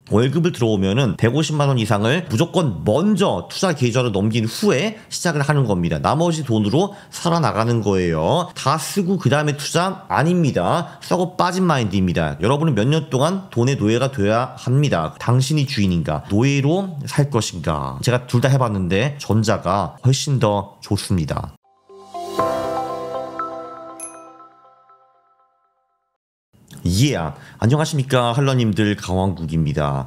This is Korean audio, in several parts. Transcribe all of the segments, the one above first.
월급을 들어오면은 150만 원 이상을 무조건 먼저 투자 계좌로 넘긴 후에 시작을 하는 겁니다. 나머지 돈으로 살아나가는 거예요. 다 쓰고 그 다음에 투자 아닙니다. 썩어 빠진 마인드입니다. 여러분은 몇 년 동안 돈의 노예가 돼야 합니다. 당신이 주인인가 노예로 살 것인가. 제가 둘 다 해봤는데 전자가 훨씬 더 좋습니다. 안녕하십니까 할러님들, 강왕국입니다.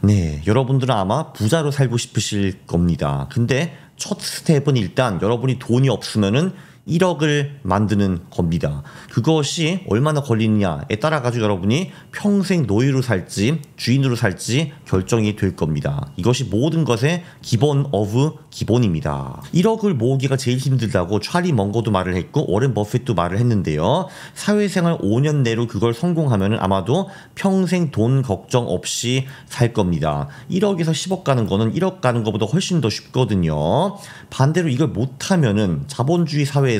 네, 여러분들은 아마 부자로 살고 싶으실 겁니다. 근데 첫 스텝은 일단 여러분이 돈이 없으면은 1억을 만드는 겁니다. 그것이 얼마나 걸리느냐에 따라 가지고 여러분이 평생 노예로 살지 주인으로 살지 결정이 될 겁니다. 이것이 모든 것의 기본 오브 기본입니다. 1억을 모으기가 제일 힘들다고 찰리 먼거도 말을 했고 워렌 버핏도 말을 했는데요. 사회생활 5년 내로 그걸 성공하면 아마도 평생 돈 걱정 없이 살 겁니다. 1억에서 10억 가는 거는 1억 가는 것보다 훨씬 더 쉽거든요. 반대로 이걸 못하면은 자본주의 사회에서는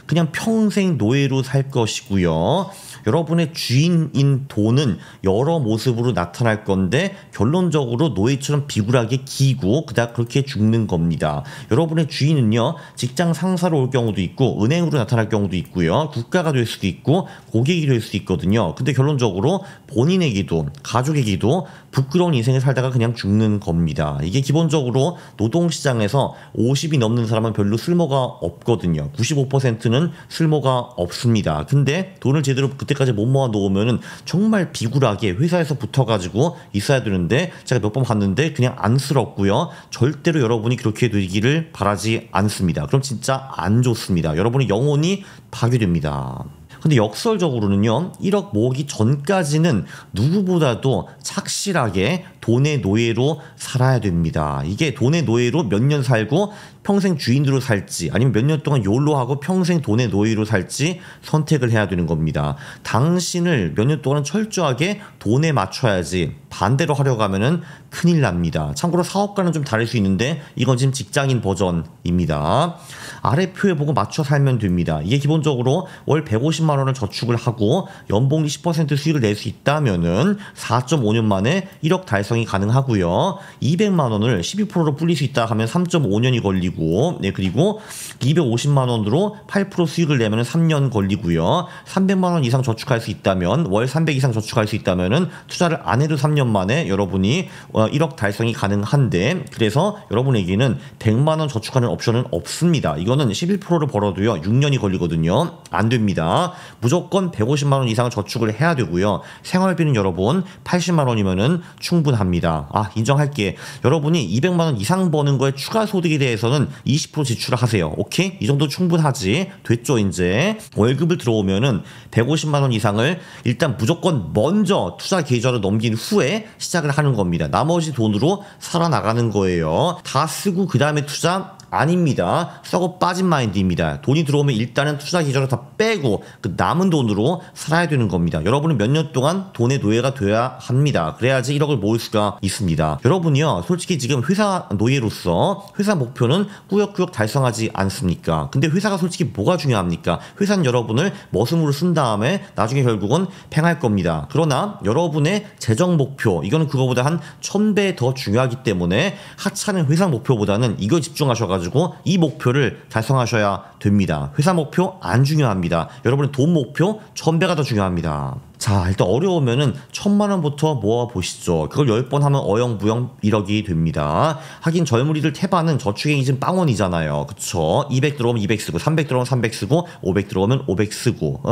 그냥 평생 노예로 살 것이고요. 여러분의 주인인 돈은 여러 모습으로 나타날 건데 결론적으로 노예처럼 비굴하게 기고 그렇게 죽는 겁니다. 여러분의 주인은요, 직장 상사로 올 경우도 있고 은행으로 나타날 경우도 있고요, 국가가 될 수도 있고 고객이 될 수도 있거든요. 근데 결론적으로 본인에게도 가족에게도 부끄러운 인생을 살다가 그냥 죽는 겁니다. 이게 기본적으로 노동시장에서 50이 넘는 사람은 별로 쓸모가 없거든요. 95%는 쓸모가 없습니다. 근데 돈을 제대로 그때까지 못 모아 놓으면은 정말 비굴하게 회사에서 붙어가지고 있어야 되는데 제가 몇 번 봤는데 그냥 안쓰럽고요. 절대로 여러분이 그렇게 되기를 바라지 않습니다. 그럼 진짜 안 좋습니다. 여러분의 영혼이 파괴됩니다. 근데 역설적으로는요, 1억 모으기 전까지는 누구보다도 착실하게 돈의 노예로 살아야 됩니다. 이게 돈의 노예로 몇 년 살고 평생 주인으로 살지 아니면 몇 년 동안 욜로 하고 평생 돈의 노예로 살지 선택을 해야 되는 겁니다. 당신을 몇 년 동안 철저하게 돈에 맞춰야지 반대로 하려고 하면은 큰일 납니다. 참고로 사업가는 좀 다를 수 있는데 이건 지금 직장인 버전입니다. 아래 표에 보고 맞춰 살면 됩니다. 이게 기본적으로 월 150만 원을 저축을 하고 연봉이 10% 수익을 낼 수 있다면은 4.5년 만에 1억 달성이 가능하고요. 200만 원을 12%로 불릴 수 있다 하면 3.5년이 걸리고, 네, 그리고 250만 원으로 8% 수익을 내면 3년 걸리고요. 300만 원 이상 저축할 수 있다면, 월 300 이상 저축할 수 있다면은 투자를 안 해도 3년 만에 여러분이 1억 달성이 가능한데, 그래서 여러분에게는 100만 원 저축하는 옵션은 없습니다. 이거는 11%를 벌어도요 6년이 걸리거든요. 안 됩니다. 무조건 150만 원 이상 저축을 해야 되고요. 생활비는 여러분 80만 원이면은 충분합니다. 인정할게. 여러분이 200만 원 이상 버는 거에 추가 소득에 대해서는 20% 지출을 하세요. 오케이? 이 정도 충분하지. 됐죠? 이제 월급을 들어오면은 150만 원 이상을 일단 무조건 먼저 투자 계좌로 넘긴 후에 시작을 하는 겁니다. 나머지 돈으로 살아나가는 거예요. 다 쓰고 그 다음에 투자 아닙니다. 썩어 빠진 마인드입니다. 돈이 들어오면 일단은 투자 계좌를 다 빼고 그 남은 돈으로 살아야 되는 겁니다. 여러분은 몇 년 동안 돈의 노예가 돼야 합니다. 그래야지 1억을 모을 수가 있습니다. 여러분이요, 솔직히 지금 회사 노예로서 회사 목표는 꾸역꾸역 달성하지 않습니까? 근데 회사가 솔직히 뭐가 중요합니까? 회사는 여러분을 머슴으로 쓴 다음에 나중에 결국은 팽할 겁니다. 그러나 여러분의 재정 목표, 이거는 그거보다 한 1000배 더 중요하기 때문에 하찮은 회사 목표보다는 이거 집중하셔가지고 이 목표를 달성하셔야 됩니다. 회사 목표 안 중요합니다. 여러분의 돈 목표 1000배가 더 중요합니다. 자, 일단 어려우면은 1000만 원부터 모아보시죠. 그걸 10번 하면 어영부영 1억이 됩니다. 하긴 젊은이들 태반은 저축액이 지금 빵원이잖아요. 그쵸? 200 들어오면 200 쓰고 300 들어오면 300 쓰고 500 들어오면 500 쓰고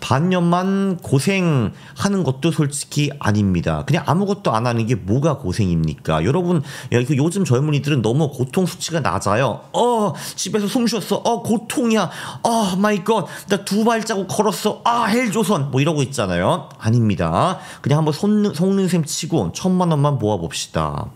반년만 고생하는 것도 솔직히 아닙니다. 그냥 아무것도 안 하는 게 뭐가 고생입니까? 여러분, 요즘 젊은이들은 너무 고통 수치가 낮아요. 집에서 숨 쉬었어. 고통이야. 마이 갓. 나 2발자국 걸었어. 헬조선. 뭐 이러고 있잖아요. 아닙니다. 그냥 한번 속는 셈 치고 1000만 원만 모아봅시다.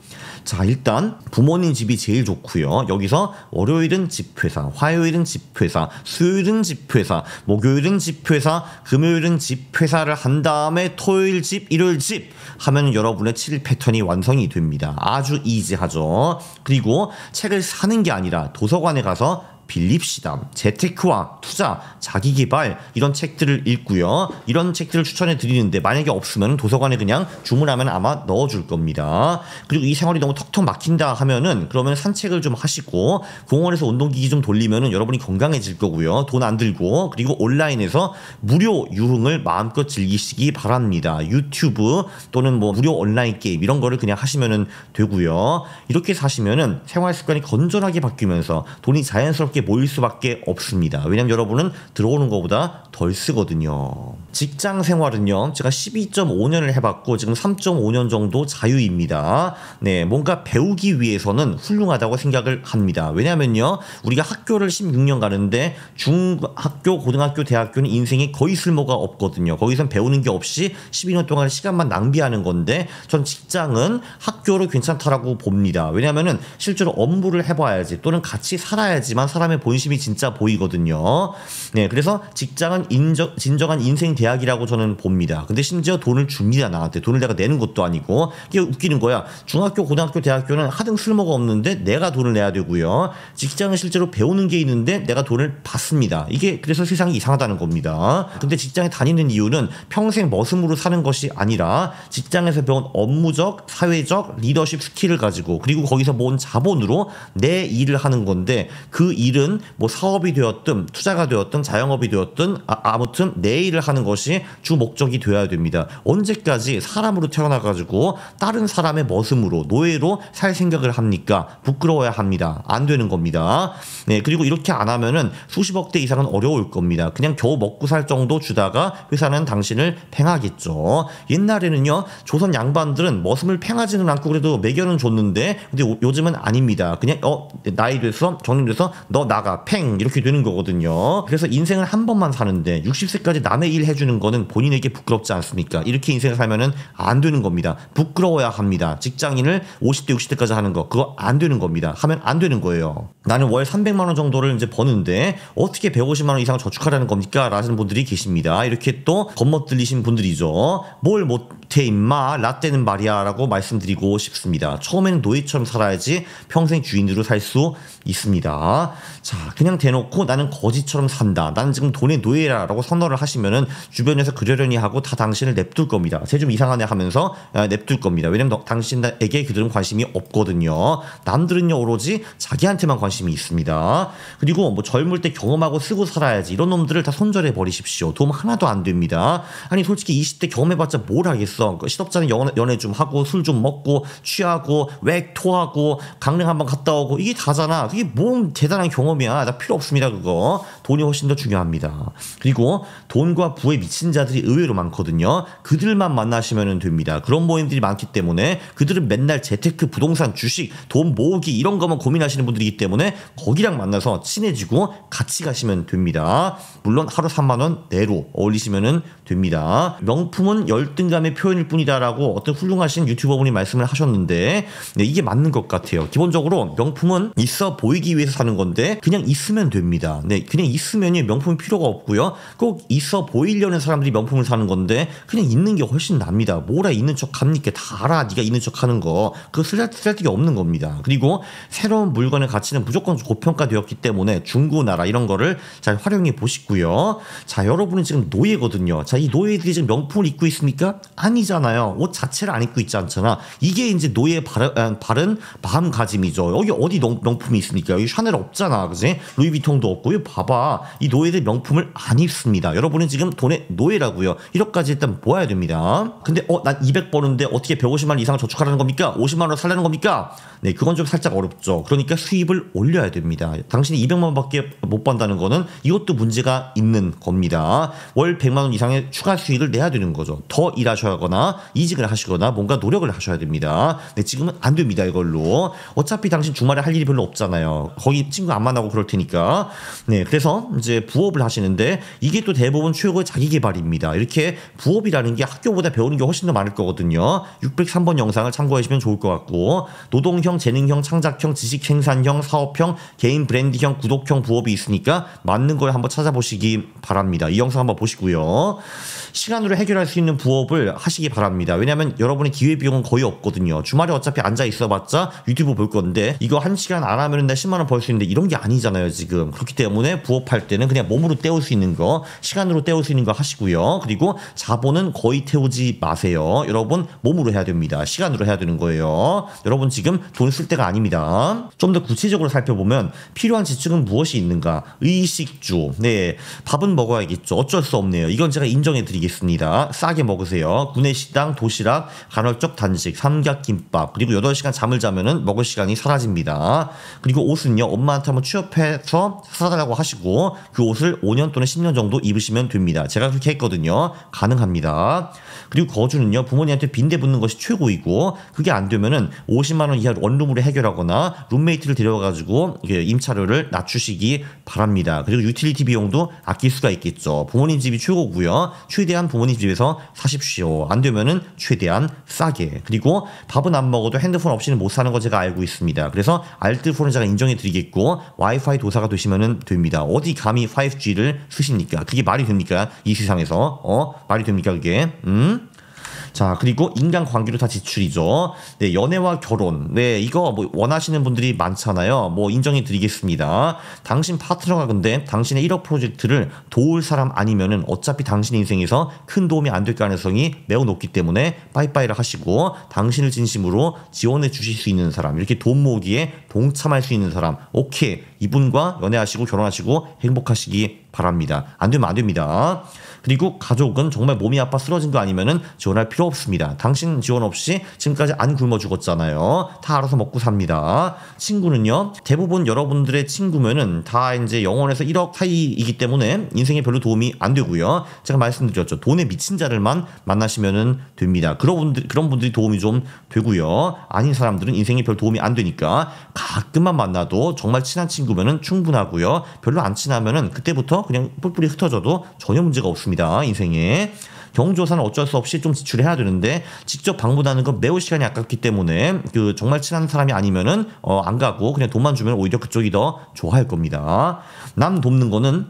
자, 일단 부모님 집이 제일 좋고요. 여기서 월요일은 집회사, 화요일은 집회사, 수요일은 집회사, 목요일은 집회사, 금요일은 집회사를 한 다음에 토요일 집, 일요일 집 하면 여러분의 7일 패턴이 완성이 됩니다. 아주 이지하죠. 그리고 책을 사는 게 아니라 도서관에 가서 빌립시다, 재테크와 투자, 자기계발 이런 책들을 읽고요. 이런 책들을 추천해 드리는데 만약에 없으면 도서관에 그냥 주문하면 아마 넣어줄 겁니다. 그리고 이 생활이 너무 턱턱 막힌다 하면은 그러면 산책을 좀 하시고 공원에서 운동기기 좀 돌리면은 여러분이 건강해질 거고요. 돈 안 들고, 그리고 온라인에서 무료 유흥을 마음껏 즐기시기 바랍니다. 유튜브 또는 뭐 무료 온라인 게임 이런 거를 그냥 하시면은 되고요. 이렇게 사시면은 생활 습관이 건전하게 바뀌면서 돈이 자연스럽게 모일 수밖에 없습니다. 왜냐면 여러분은 들어오는 것보다 덜 쓰거든요. 직장 생활은요, 제가 12.5년을 해봤고 지금 3.5년 정도 자유입니다. 네, 뭔가 배우기 위해서는 훌륭하다고 생각을 합니다. 왜냐면요, 우리가 학교를 16년 가는데 중학교, 고등학교, 대학교는 인생에 거의 쓸모가 없거든요. 거기선 배우는 게 없이 12년 동안 시간만 낭비하는 건데, 전 직장은 학교로 괜찮다라고 봅니다. 왜냐면은 실제로 업무를 해봐야지 또는 같이 살아야지만 사람의 본심이 진짜 보이거든요. 네, 그래서 직장은 진정한 인생 대학이라고 저는 봅니다. 근데 심지어 돈을 줍니다. 나한테 돈을 내가 내는 것도 아니고. 이게 웃기는 거야. 중학교, 고등학교, 대학교는 하등 쓸모가 없는데 내가 돈을 내야 되고요. 직장은 실제로 배우는 게 있는데 내가 돈을 받습니다. 이게 그래서 세상이 이상하다는 겁니다. 근데 직장에 다니는 이유는 평생 머슴으로 사는 것이 아니라 직장에서 배운 업무적, 사회적, 리더십 스킬을 가지고 그리고 거기서 모은 자본으로 내 일을 하는 건데, 그 일은 뭐 사업이 되었든 투자가 되었든 자영업이 되었든 아무튼 내 일을 하는 것이 주 목적이 되어야 됩니다. 언제까지 사람으로 태어나가지고 다른 사람의 머슴으로 노예로 살 생각을 합니까? 부끄러워야 합니다. 안 되는 겁니다. 네, 그리고 이렇게 안 하면은 수십억 대 이상은 어려울 겁니다. 그냥 겨우 먹고 살 정도 주다가 회사는 당신을 팽하겠죠. 옛날에는요, 조선 양반들은 머슴을 팽하지는 않고 그래도 매겨는 줬는데, 근데 요즘은 아닙니다. 그냥 나이 돼서 정년돼서 너 나가 팽 이렇게 되는 거거든요. 그래서 인생을 한 번만 사는데 60세까지 남의 일 해주는 거는 본인에게 부끄럽지 않습니까? 이렇게 인생을 살면은 안 되는 겁니다. 부끄러워야 합니다. 직장인을 50대 60대까지 하는 거 그거 안 되는 겁니다. 하면 안 되는 거예요. 나는 월 300만 원 정도를 이제 버는데 어떻게 150만 원 이상 저축하라는 겁니까? 라는 분들이 계십니다. 이렇게 또 겉멋들리신 분들이죠. 뭘 못해 임마 라떼는 말이야 라고 말씀드리고 싶습니다. 처음에는 노예처럼 살아야지 평생 주인으로 살 수 있습니다. 자, 그냥 대놓고 나는 거지처럼 산다, 나는 지금 돈의 노예라고 선언을 하시면은 주변에서 그러려니 하고 다 당신을 냅둘 겁니다. 쟤 좀 이상하네 하면서 냅둘 겁니다. 왜냐면 당신에게 그들은 관심이 없거든요. 남들은요 오로지 자기한테만 관심이 있습니다. 그리고 뭐 젊을 때 경험하고 쓰고 살아야지 이런 놈들을 다 손절해 버리십시오. 도움 하나도 안 됩니다. 아니 솔직히 20대 경험해봤자 뭘 하겠어. 시덥잖은 연애 좀 하고 술 좀 먹고 취하고 웩 토하고 강릉 한번 갔다 오고 이게 다잖아. 그게 뭔 대단한 경험이야. 나 필요 없습니다. 그거 돈이 훨씬 더 중요합니다. 그리고 돈과 부에 미친 자들이 의외로 많거든요. 그들만 만나시면 됩니다. 그런 모임들이 많기 때문에 그들은 맨날 재테크, 부동산, 주식, 돈 모으기 이런 거만 고민하시는 분들이기 때문에 거기랑 만나서 친해지고 같이 가시면 됩니다. 물론 하루 3만 원 내로 어울리시면 됩니다. 명품은 열등감의 표현일 뿐이다라고 어떤 훌륭하신 유튜버분이 말씀을 하셨는데, 네, 이게 맞는 것 같아요. 기본적으로 명품은 있어 보이기 위해서 사는 건데 그냥 있으면 됩니다. 네, 그냥 있으면이 명품이 필요가 없고요. 꼭 있어 보이려는 사람들이 명품을 사는 건데 그냥 있는 게 훨씬 납니다. 뭐라 있는 척 합니까? 다 알아. 네가 있는 척 하는 거. 그거 쓸데가 없는 겁니다. 그리고 새로운 물건의 가치는 무조건 고평가되었기 때문에 중고나라 이런 거를 잘 활용해 보시고요. 자, 여러분은 지금 노예거든요. 자, 이 노예들이 지금 명품을 입고 있습니까? 아니잖아요. 옷 자체를 안 입고 있지 않잖아. 이게 이제 노예의 바른 마음가짐이죠. 여기 어디 명품이 있습니까? 여기 샤넬 없잖아. 그지? 루이비통도 없고. 이거 봐봐. 이 노예들 명품을 안 입습니다. 여러분은 지금 돈의 노예라고요. 1억까지 일단 모아야 됩니다. 근데 난 200 버는데 어떻게 150만 원 이상 저축하라는 겁니까? 50만 원을 살라는 겁니까? 네, 그건 좀 살짝 어렵죠. 그러니까 수입을 올려야 됩니다. 당신이 200만 원밖에 못 번다는 거는 이것도 문제가 있는 겁니다. 월 100만 원 이상의 추가 수익을 내야 되는 거죠. 더 일하셔야거나 이직을 하시거나 뭔가 노력을 하셔야 됩니다. 네, 지금은 안 됩니다. 이걸로. 어차피 당신 주말에 할 일이 별로 없잖아요. 거기 친구 안 만나고 그럴 테니까. 네, 그래서 이제 부업을 하시는데 이게 또 대부분 최고의 자기 자기계발입니다. 이렇게 부업이라는 게 학교보다 배우는 게 훨씬 더 많을 거거든요. 603번 영상을 참고하시면 좋을 것 같고, 노동형, 재능형, 창작형, 지식생산형, 사업형, 개인 브랜드형, 구독형 부업이 있으니까 맞는 걸 한번 찾아보시기 바랍니다. 이 영상 한번 보시고요. 시간으로 해결할 수 있는 부업을 하시기 바랍니다. 왜냐하면 여러분의 기회비용은 거의 없거든요. 주말에 어차피 앉아 있어봤자 유튜브 볼 건데 이거 1시간 안 하면 나 10만원 벌 수 있는데 이런 게 아니잖아요 지금. 그렇기 때문에 부업할 때는 그냥 몸으로 때울 수 있는 거, 시간으로 때울 수 있는 거 하시고요. 그리고 자본은 거의 태우지 마세요. 여러분 몸으로 해야 됩니다. 시간으로 해야 되는 거예요. 여러분 지금 돈 쓸 때가 아닙니다. 좀 더 구체적으로 살펴보면 필요한 지출은 무엇이 있는가? 의식주. 네, 밥은 먹어야겠죠. 어쩔 수 없네요. 이건 제가 인정해 드리겠습니다. 싸게 먹으세요. 구내식당, 도시락, 간헐적 단식, 삼각김밥, 그리고 8시간 잠을 자면은 먹을 시간이 사라집니다. 그리고 옷은요, 엄마한테 한번 취업해서 사달라고 하시고 그 옷을 5년 또는 10년 정도 입으시면 됩니다. 제가 그렇게 했거든요. 가능합니다. 그리고 거주는요, 부모님한테 빈대 붙는 것이 최고이고, 그게 안 되면은 50만원 이하 원룸으로 해결하거나 룸메이트를 데려가가지고 임차료를 낮추시기 바랍니다. 그리고 유틸리티 비용도 아낄 수가 있겠죠. 부모님 집이 최고고요. 최대한 부모님 집에서 사십시오. 안 되면은 최대한 싸게. 그리고 밥은 안 먹어도 핸드폰 없이는 못 사는 거 제가 알고 있습니다. 그래서 알뜰폰은 제가 인정해 드리겠고, 와이파이 도사가 되시면 됩니다. 어디 감히 5G를 쓰십니까? 그게 말이 됩니까? 이 세상에서. 말이 됩니까 그게? 자, 그리고 인간관계로 다 지출이죠. 네, 연애와 결혼. 네, 이거 뭐 원하시는 분들이 많잖아요. 뭐 인정해 드리겠습니다. 당신 파트너가 근데 당신의 1억 프로젝트를 도울 사람 아니면은 어차피 당신 인생에서 큰 도움이 안 될 가능성이 매우 높기 때문에 빠이빠이를 하시고, 당신을 진심으로 지원해 주실 수 있는 사람, 이렇게 돈 모으기에 동참할 수 있는 사람, 오케이, 이분과 연애하시고 결혼하시고 행복하시기 바랍니다. 안 되면 안 됩니다. 그리고 가족은 정말 몸이 아파 쓰러진 거 아니면은 지원할 필요 없습니다. 당신 지원 없이 지금까지 안 굶어 죽었잖아요. 다 알아서 먹고 삽니다. 친구는요, 대부분 여러분들의 친구면은 다 이제 0원에서 1억 사이이기 때문에 인생에 별로 도움이 안 되고요. 제가 말씀드렸죠. 돈에 미친 자를만 만나시면은 됩니다. 그런 분들이 도움이 좀 되고요. 아닌 사람들은 인생에 별 도움이 안 되니까 가끔만 만나도 정말 친한 친구면은 충분하고요. 별로 안 친하면은 그때부터 그냥 뿔뿔이 흩어져도 전혀 문제가 없습니다. 인생에. 경조사는 어쩔 수 없이 좀 지출해야 되는데 직접 방문하는 건 매우 시간이 아깝기 때문에 정말 친한 사람이 아니면은 안 가고 그냥 돈만 주면 오히려 그쪽이 더 좋아할 겁니다. 남 돕는 거는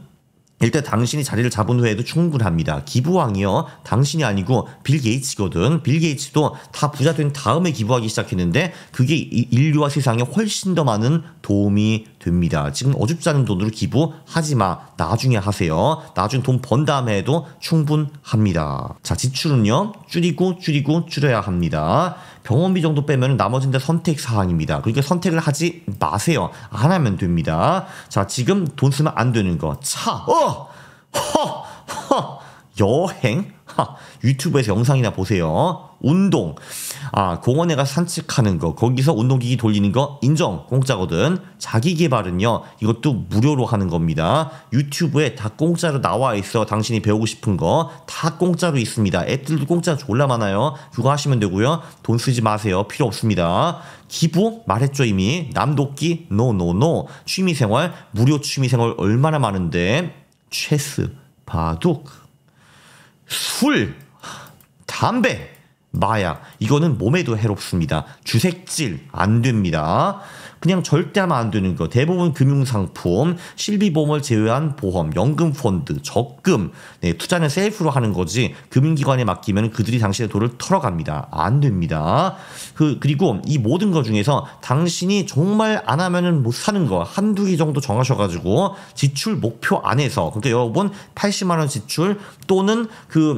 일단 당신이 자리를 잡은 후에도 충분합니다. 기부왕이요, 당신이 아니고 빌 게이츠거든. 빌 게이츠도 다 부자 된 다음에 기부하기 시작했는데 그게 인류와 세상에 훨씬 더 많은 도움이 됩니다. 지금 어줍지 않은 돈으로 기부하지 마. 나중에 하세요. 나중에 돈 번 다음에 해도 충분합니다. 자, 지출은요, 줄여야 합니다. 병원비 정도 빼면 나머지는 다 선택 사항입니다. 그러니까 선택을 하지 마세요. 안 하면 됩니다. 자, 지금 돈 쓰면 안 되는 거. 여행? 유튜브에서 영상이나 보세요. 운동. 공원에 가서 산책하는 거, 거기서 운동기기 돌리는 거 인정, 공짜거든. 자기계발은요, 이것도 무료로 하는 겁니다. 유튜브에 다 공짜로 나와 있어. 당신이 배우고 싶은 거 다 공짜로 있습니다. 앱들도 공짜 졸라 많아요. 그거 하시면 되고요. 돈 쓰지 마세요. 필요 없습니다. 기부 말했죠 이미. 남 돕기 노. 취미생활, 무료 취미생활 얼마나 많은데. 체스, 바둑, 술, 담배, 마약, 이거는 몸에도 해롭습니다. 주색질 안 됩니다. 그냥 절대 하면 안 되는 거. 대부분 금융상품, 실비보험을 제외한 보험, 연금펀드, 적금, 네, 투자는 셀프로 하는 거지 금융기관에 맡기면 그들이 당신의 돈을 털어갑니다. 안 됩니다. 그리고 이 모든 것 중에서 당신이 정말 안 하면은 못 사는 거 한두 개 정도 정하셔가지고 지출 목표 안에서, 그러니까 여러분 80만 원 지출 또는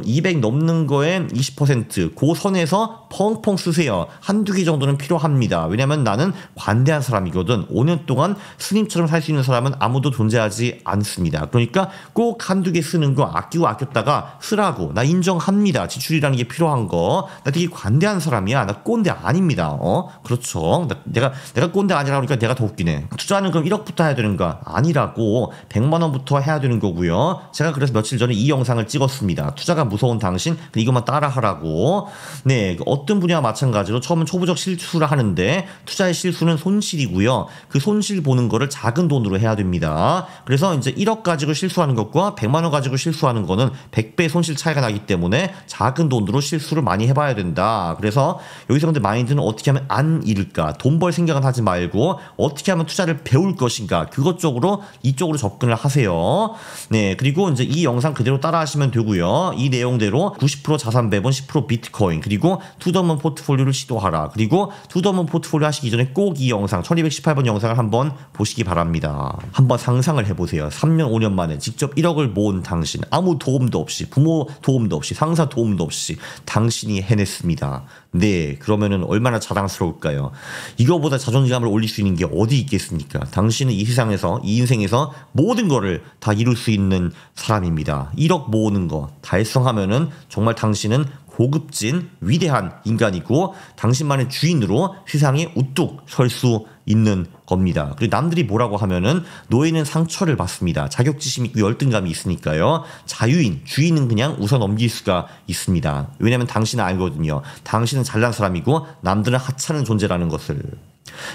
200 넘는 거에 20% 그 선에서 펑펑 쓰세요. 한두 개 정도는 필요합니다. 왜냐면 나는 관대한 사람이거든. 5년 동안 스님처럼 살 수 있는 사람은 아무도 존재하지 않습니다. 그러니까 꼭 한두 개 쓰는 거 아꼈다가 쓰라고. 나 인정합니다. 지출이라는 게 필요한 거. 나 되게 관대한 사람이야. 나 꼰대 아닙니다. 그렇죠. 내가 꼰대 아니라고 하니까 내가 더 웃기네. 투자는 그럼 1억부터 해야 되는가? 아니라고. 100만 원부터 해야 되는 거고요. 제가 그래서 며칠 전에 이 영상을 찍었습니다. 투자가 무서운 당신, 이것만 따라하라고. 네, 어떤 분야와 마찬가지로 처음은 초보적 실수를 하는데 투자의 실수는 손실이고요. 그 손실 보는 거를 작은 돈으로 해야 됩니다. 그래서 이제 1억 가지고 실수하는 것과 100만 원 가지고 실수하는 거는 100배 손실 차이가 나기 때문에 작은 돈으로 실수를 많이 해봐야 된다. 그래서 여기서 근데 마인드는 어떻게 하면 안 잃을까? 돈 벌 생각은 하지 말고 어떻게 하면 투자를 배울 것인가? 그것 쪽으로 이쪽으로 접근을 하세요. 네, 그리고 이제 이 영상 그대로 따라 하시면 되고요. 이 내용대로 90% 자산 배분, 10% 비트코인, 그리고 투더문 포트폴리오를 시도하라. 그리고 투더문 포트폴리오 하시기 전에 꼭 이 영상 1218번 영상을 한번 보시기 바랍니다. 한번 상상을 해보세요. 3년 5년 만에 직접 1억을 모은 당신, 아무 도움도 없이, 부모 도움도 없이, 상사 도움도 없이 당신이 해냈습니다. 네, 그러면은 얼마나 자랑스러울까요? 이거보다 자존감을 올릴 수 있는 게 어디 있겠습니까? 당신은 이 세상에서, 이 인생에서 모든 거를 다 이룰 수 있는 사람입니다. 1억 모으는 거 달성하면은 정말 당신은 고급진 위대한 인간이고 당신만의 주인으로 세상에 우뚝 설 수 있는 겁니다. 그리고 남들이 뭐라고 하면은 노예는 상처를 받습니다. 자격지심 있고 열등감이 있으니까요. 자유인, 주인은 그냥 웃어 넘길 수가 있습니다. 왜냐면 당신은 알거든요. 당신은 잘난 사람이고 남들은 하찮은 존재라는 것을.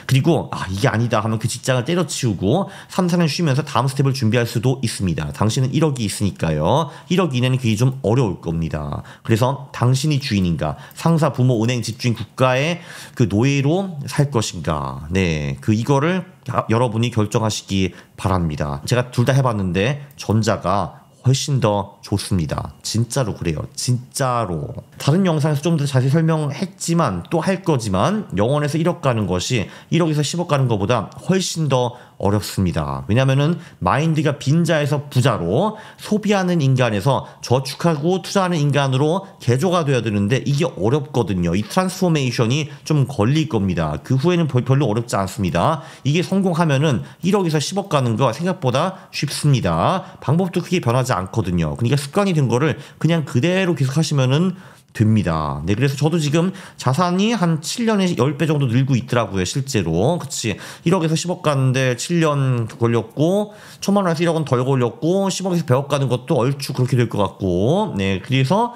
그리고 이게 아니다 하면 그 직장을 때려치우고 3, 4년 쉬면서 다음 스텝을 준비할 수도 있습니다. 당신은 1억이 있으니까요. 1억 이내는 그게 좀 어려울 겁니다. 그래서 당신이 주인인가, 상사, 부모, 은행, 집주인, 국가의 그 노예로 살 것인가. 네, 이거를 여러분이 결정하시기 바랍니다. 제가 둘 다 해봤는데 전자가 훨씬 더 좋습니다. 진짜로 그래요. 진짜로. 다른 영상에서 좀 더 자세히 설명했지만 또 할 거지만 0원에서 1억 가는 것이 1억에서 10억 가는 것보다 훨씬 더 어렵습니다. 왜냐면은 마인드가 빈자에서 부자로 소비하는 인간에서 저축하고 투자하는 인간으로 개조가 돼야 되는데 이게 어렵거든요. 이 트랜스포메이션이 좀 걸릴 겁니다. 그 후에는 별로 어렵지 않습니다. 이게 성공하면은 1억에서 10억 가는 거 생각보다 쉽습니다. 방법도 크게 변하지 않거든요. 그러니까 습관이 된 거를 그냥 그대로 계속 하시면은 됩니다. 네, 그래서 저도 지금 자산이 한 7년에 10배 정도 늘고 있더라고요, 실제로. 그치. 1억에서 10억 가는데 7년 걸렸고, 1000만 원에서 1억은 덜 걸렸고, 10억에서 100억 가는 것도 얼추 그렇게 될 것 같고, 네, 그래서,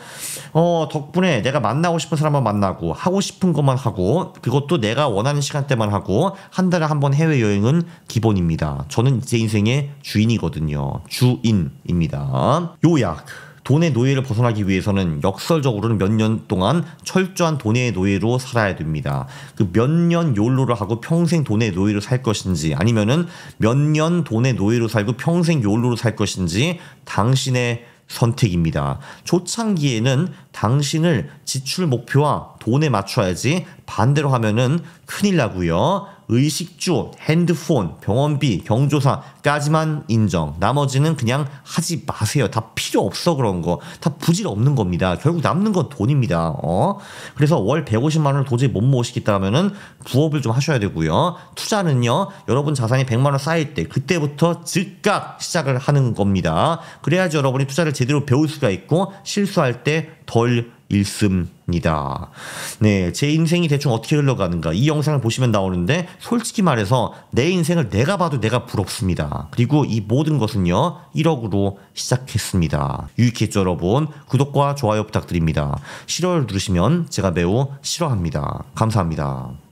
덕분에 내가 만나고 싶은 사람만 만나고, 하고 싶은 것만 하고, 그것도 내가 원하는 시간대만 하고, 한 달에 한 번 해외여행은 기본입니다. 저는 제 인생의 주인이거든요. 주인입니다. 요약. 돈의 노예를 벗어나기 위해서는 역설적으로는 몇 년 동안 철저한 돈의 노예로 살아야 됩니다. 그 몇 년 욜로를 하고 평생 돈의 노예로 살 것인지 아니면은 몇 년 돈의 노예로 살고 평생 욜로로 살 것인지 당신의 선택입니다. 초창기에는 당신을 지출 목표와 돈에 맞춰야지 반대로 하면은 큰일 나고요. 의식주, 핸드폰, 병원비, 경조사까지만 인정. 나머지는 그냥 하지 마세요. 다 필요 없어 그런 거. 다 부질 없는 겁니다. 결국 남는 건 돈입니다. 그래서 월 150만 원을 도저히 못 모으시겠다 하면은 부업을 좀 하셔야 되고요. 투자는요. 여러분 자산이 100만 원 쌓일 때 그때부터 즉각 시작을 하는 겁니다. 그래야지 여러분이 투자를 제대로 배울 수가 있고 실수할 때 덜 읽습니다. 네, 제 인생이 대충 어떻게 흘러가는가 이 영상을 보시면 나오는데 솔직히 말해서 내 인생을 내가 봐도 내가 부럽습니다. 그리고 이 모든 것은요 1억으로 시작했습니다. 유익했죠 여러분? 구독과 좋아요 부탁드립니다. 싫어요를 누르시면 제가 매우 싫어합니다. 감사합니다.